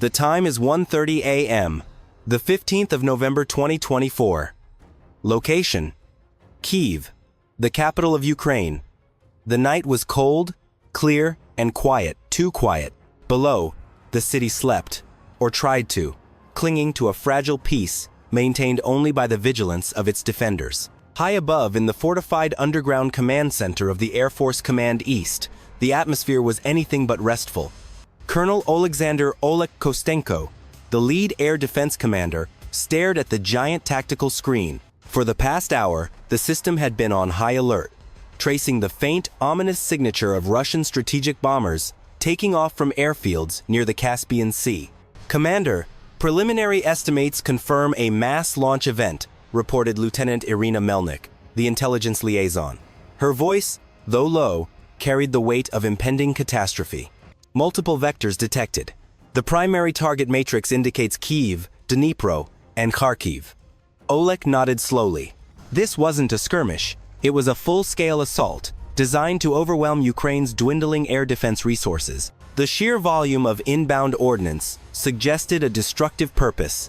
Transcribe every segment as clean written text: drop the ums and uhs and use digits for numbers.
The time is 1:30 a.m., the 15th of November 2024. Location: Kyiv, the capital of Ukraine. The night was cold, clear, and quiet, too quiet. Below, the city slept, or tried to, clinging to a fragile peace maintained only by the vigilance of its defenders. High above, in the fortified underground command center of the Air Force Command East, the atmosphere was anything but restful. Colonel Oleksandr Olek Kostenko, the lead air defense commander, stared at the giant tactical screen. For the past hour, the system had been on high alert, tracing the faint, ominous signature of Russian strategic bombers taking off from airfields near the Caspian Sea. "Commander, preliminary estimates confirm a mass launch event," reported Lieutenant Irina Melnik, the intelligence liaison. Her voice, though low, carried the weight of impending catastrophe. Multiple vectors detected. The primary target matrix indicates Kyiv, Dnipro, and Kharkiv. Olek nodded slowly. This wasn't a skirmish. It was a full-scale assault, designed to overwhelm Ukraine's dwindling air defense resources. The sheer volume of inbound ordnance suggested a destructive purpose,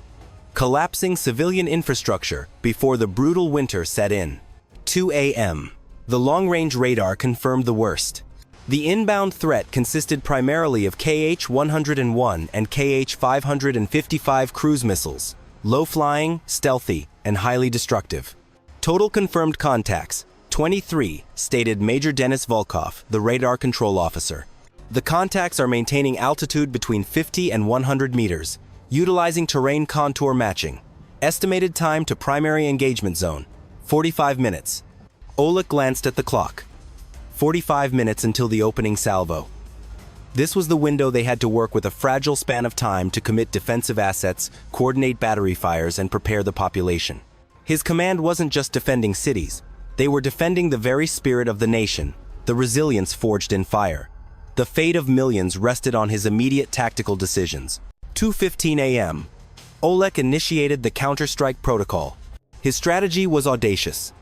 collapsing civilian infrastructure before the brutal winter set in. 2 a.m. The long-range radar confirmed the worst. The inbound threat consisted primarily of Kh-101 and Kh-555 cruise missiles, low-flying, stealthy, and highly destructive. Total confirmed contacts, 23, stated Major Denis Volkov, the radar control officer. The contacts are maintaining altitude between 50 and 100 meters, utilizing terrain contour matching. Estimated time to primary engagement zone, 45 minutes. Olek glanced at the clock. 45 minutes until the opening salvo. This was the window they had to work with, a fragile span of time to commit defensive assets, coordinate battery fires, and prepare the population. His command wasn't just defending cities. They were defending the very spirit of the nation, the resilience forged in fire. The fate of millions rested on his immediate tactical decisions. 2:15 a.m. Olek initiated the Counterstrike protocol. His strategy was audacious.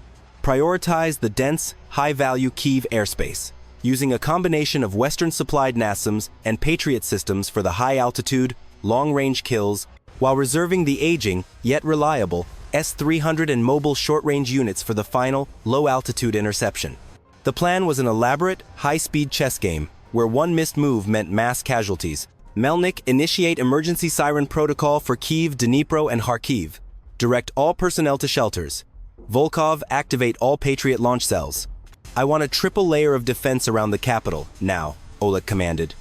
Prioritize the dense, high-value Kyiv airspace, using a combination of Western-supplied NASAMS and Patriot systems for the high-altitude, long-range kills, while reserving the aging, yet reliable, S-300 and mobile short-range units for the final, low-altitude interception. The plan was an elaborate, high-speed chess game, where one missed move meant mass casualties. Melnik, initiate emergency siren protocol for Kyiv, Dnipro, and Kharkiv. Direct all personnel to shelters. Volkov, activate all Patriot launch cells. "I want a triple layer of defense around the capital, now," Olek commanded.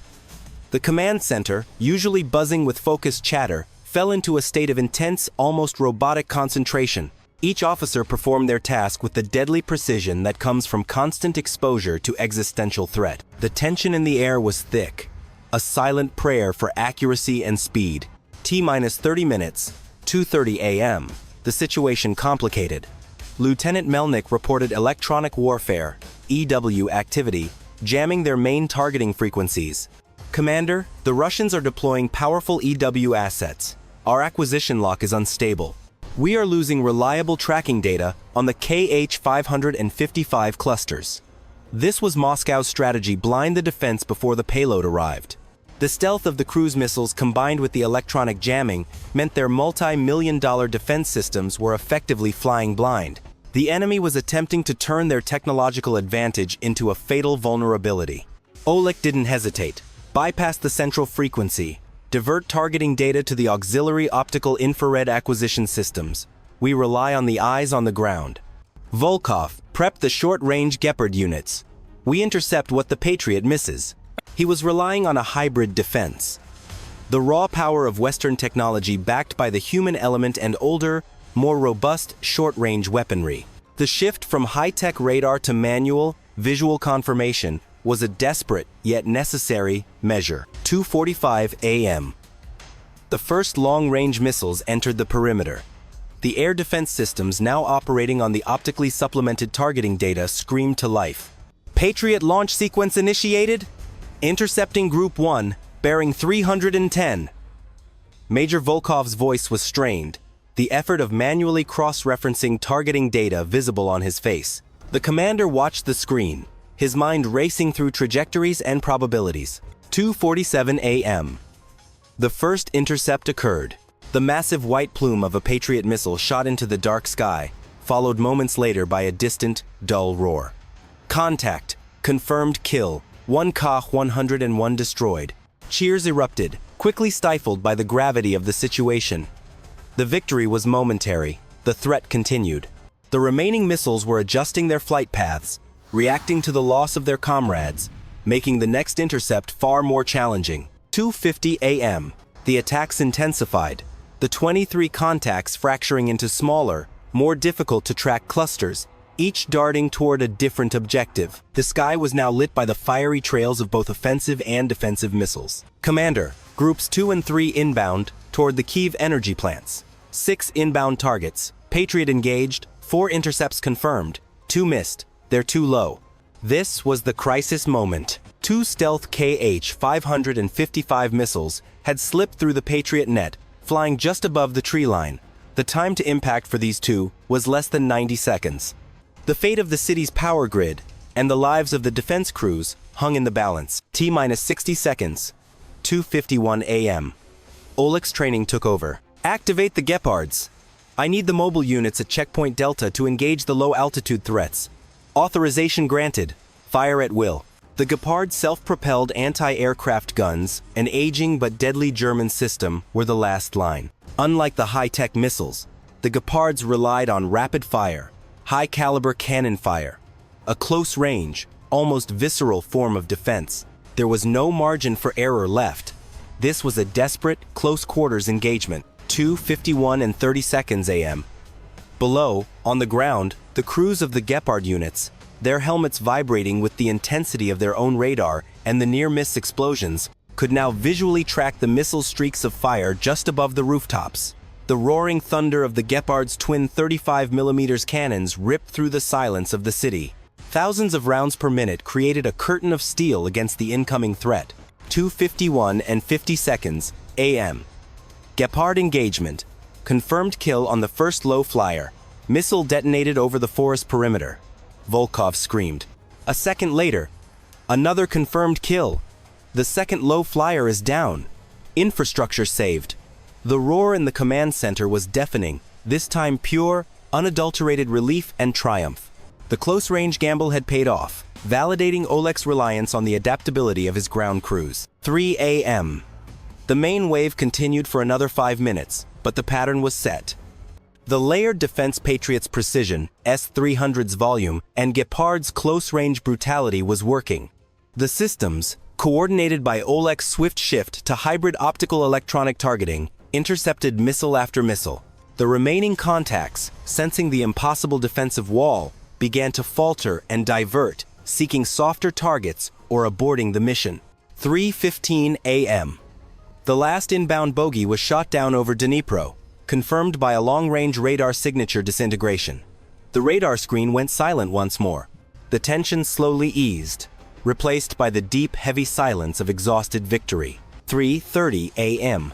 The command center, usually buzzing with focused chatter, fell into a state of intense, almost robotic concentration. Each officer performed their task with the deadly precision that comes from constant exposure to existential threat. The tension in the air was thick, a silent prayer for accuracy and speed. T-minus 30 minutes, 2:30 a.m. The situation complicated. Lieutenant Melnik reported electronic warfare, EW activity, jamming their main targeting frequencies. "Commander, the Russians are deploying powerful EW assets. Our acquisition lock is unstable. We are losing reliable tracking data on the Kh-555 clusters." This was Moscow's strategy: blind the defense before the payload arrived. The stealth of the cruise missiles combined with the electronic jamming meant their multi-million-dollar defense systems were effectively flying blind. The enemy was attempting to turn their technological advantage into a fatal vulnerability. Olek didn't hesitate. Bypass the central frequency. Divert targeting data to the auxiliary optical infrared acquisition systems. We rely on the eyes on the ground. Volkov, prep the short-range Gepard units. We intercept what the Patriot misses. He was relying on a hybrid defense. The raw power of Western technology backed by the human element and older, more robust short-range weaponry. The shift from high-tech radar to manual, visual confirmation was a desperate yet necessary measure. 2:45 a.m. The first long-range missiles entered the perimeter. The air defense systems, now operating on the optically supplemented targeting data, screamed to life. "Patriot launch sequence initiated. Intercepting Group 1, bearing 310. Major Volkov's voice was strained, the effort of manually cross-referencing targeting data visible on his face. The commander watched the screen, his mind racing through trajectories and probabilities. 2:47 a.m. The first intercept occurred. The massive white plume of a Patriot missile shot into the dark sky, followed moments later by a distant, dull roar. Contact. Confirmed kill. 1 Ka-101 destroyed. Cheers erupted, quickly stifled by the gravity of the situation. The victory was momentary. The threat continued. The remaining missiles were adjusting their flight paths, reacting to the loss of their comrades, making the next intercept far more challenging. 2:50 a.m. The attacks intensified, the 23 contacts fracturing into smaller, more difficult to track clusters, each darting toward a different objective. The sky was now lit by the fiery trails of both offensive and defensive missiles. Commander, Groups 2 and 3 inbound toward the Kyiv energy plants. 6 inbound targets. Patriot engaged, 4 intercepts confirmed, 2 missed. They're too low. This was the crisis moment. 2 stealth Kh-555 missiles had slipped through the Patriot net, flying just above the tree line. The time to impact for these two was less than 90 seconds. The fate of the city's power grid and the lives of the defense crews hung in the balance. T-minus 60 seconds. 2:51 a.m. Olek's training took over. Activate the Gepards. I need the mobile units at Checkpoint Delta to engage the low-altitude threats. Authorization granted. Fire at will. The Gepard self-propelled anti-aircraft guns, an aging but deadly German system, were the last line. Unlike the high-tech missiles, the Gepards relied on rapid fire, high-caliber cannon fire, a close-range, almost visceral form of defense. There was no margin for error left. This was a desperate, close-quarters engagement. 2:51 and 30 seconds a.m. Below, on the ground, the crews of the Gepard units, their helmets vibrating with the intensity of their own radar and the near-miss explosions, could now visually track the missile streaks of fire just above the rooftops. The roaring thunder of the Gepard's twin 35mm cannons ripped through the silence of the city. Thousands of rounds per minute created a curtain of steel against the incoming threat. 2:51 and 50 seconds a.m. Gepard engagement. Confirmed kill on the first low flyer. Missile detonated over the forest perimeter. Volkov screamed. A second later, another confirmed kill. The second low flyer is down. Infrastructure saved. The roar in the command center was deafening, this time pure, unadulterated relief and triumph. The close-range gamble had paid off, validating Olek's reliance on the adaptability of his ground crews. 3 a.m. The main wave continued for another 5 minutes, but the pattern was set. The layered defense Patriot's precision, S-300's volume, and Gepard's close-range brutality was working. The systems, coordinated by Olek's swift shift to hybrid optical electronic targeting, intercepted missile after missile. The remaining contacts, sensing the impossible defensive wall, began to falter and divert, seeking softer targets or aborting the mission. 3:15 a.m. The last inbound bogey was shot down over Dnipro, confirmed by a long-range radar signature disintegration. The radar screen went silent once more. The tension slowly eased, replaced by the deep, heavy silence of exhausted victory. 3:30 a.m.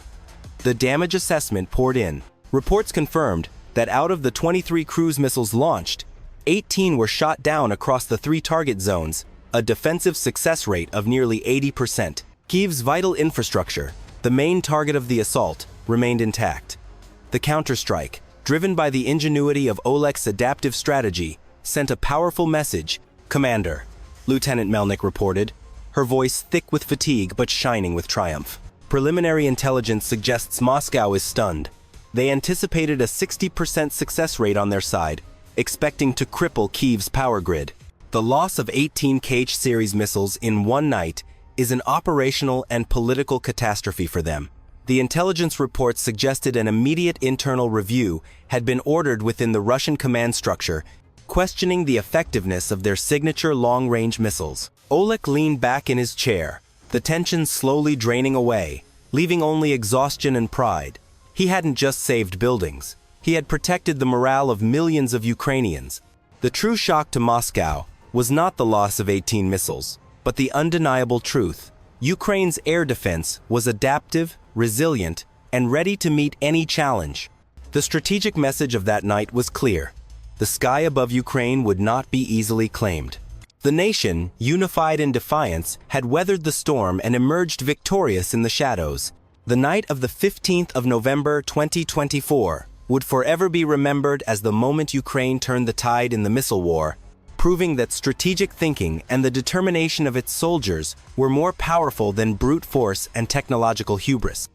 The damage assessment poured in. Reports confirmed that out of the 23 cruise missiles launched, 18 were shot down across the 3 target zones, a defensive success rate of nearly 80%. Kyiv's vital infrastructure, the main target of the assault, remained intact. The counterstrike, driven by the ingenuity of Olek's adaptive strategy, sent a powerful message. Commander, Lieutenant Melnik reported, her voice thick with fatigue but shining with triumph. Preliminary intelligence suggests Moscow is stunned. They anticipated a 60% success rate on their side, expecting to cripple Kyiv's power grid. The loss of 18 Kh-series missiles in one night is an operational and political catastrophe for them. The intelligence reports suggested an immediate internal review had been ordered within the Russian command structure, questioning the effectiveness of their signature long-range missiles. Olek leaned back in his chair, the tension slowly draining away, leaving only exhaustion and pride. He hadn't just saved buildings. He had protected the morale of millions of Ukrainians. The true shock to Moscow was not the loss of 18 missiles, but the undeniable truth. Ukraine's air defense was adaptive, resilient, and ready to meet any challenge. The strategic message of that night was clear. The sky above Ukraine would not be easily claimed. The nation, unified in defiance, had weathered the storm and emerged victorious in the shadows. The night of the 15th of November 2024 would forever be remembered as the moment Ukraine turned the tide in the missile war, proving that strategic thinking and the determination of its soldiers were more powerful than brute force and technological hubris.